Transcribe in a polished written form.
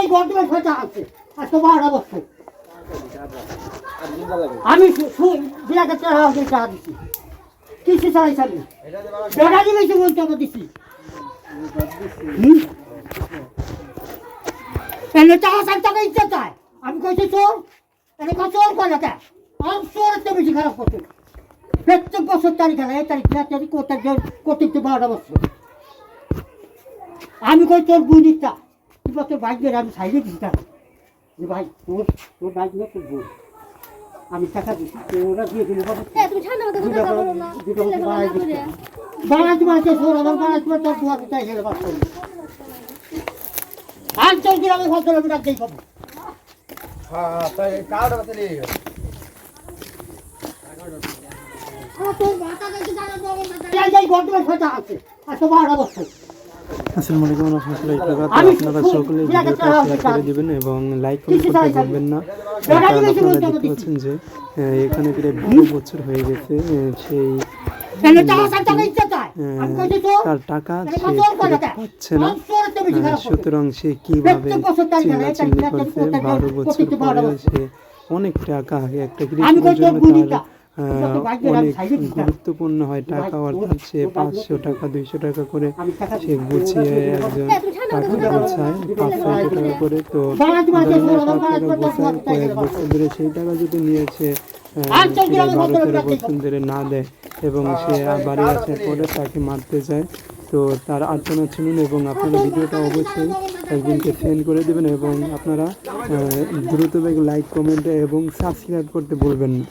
এই বর্তমান কথা আছে আর তো 12 বছর আমি বিরাটের টাকা দিচ্ছি কিছু চালাই চালি বেড়া দিয়েছি বলতে আমার দিচ্ছি এনে টাকা চাই টাকা ইচ্ছা চাই আমি কইছি চোর এনে চোর করে দেয় আমার চোরের তো বেশি খারাপ করছে প্রত্যেক বছর তারিখ খেলা এই তারিখ করতে 12 বছর আমি কই তোর বুঝিটা তুই তোর বাইক বের আমি সাইডে দিচ্ছি যে ভাই তোর বাইক নিয়ে তোর বোন আমি টাকা দিচ্ছি ওরা দিয়ে দিলে বাড়াইতে বাড়াইতে শোর আমার বাড়াইতে তোর দুয়াতে চাই হেলে বাস করবি আর চৌধুরী আমি ফসল আমি রাখতেই পাবো হ্যাঁ তাই কার্ড আছে রে বর্তমান কথা আছে আর তো 12 বছর আসসালামু আলাইকুম রহমতুল্লাহি ওয়া বারাকাতুহু। আপনারা সকলে ভিডিওটা শেয়ার করে দিবেন এবং লাইক কমেন্ট করতে ভুলবেন না। কারণ আপনারা দেখতে পাচ্ছেন যে এখানে প্রায় 2 বছর হয়ে গেছে সেই তার টাকা সে পাচ্ছে না, সুতরাং সে কিভাবে চিল্লাচিল্লি করছে 12 বছর পরে সে অনেক টাকা একটা কৃষকের জন্য তার অনেক গুরুত্বপূর্ণ হয় টাকা, অর্থাৎ সে 500 টাকা 200 টাকা করে সে গুছিয়ে একজন টাকা গোছায় 500 টাকা করে। তো গোছায় কয়েক বছর ধরে সেই টাকা যদি নিয়েছে 12-13 বছর ধরে না দেয় এবং সে বাড়ি আসার পরে তাকে মারতে যায়, তো তার আর্তনাদ শুনুন এবং আপনারা ভিডিওটা অবশ্যই একদিনকে সেন্ড করে দেবেন এবং আপনারা দ্রুত লাইক কমেন্ট এবং সাবস্ক্রাইব করতে ভুলবেন না।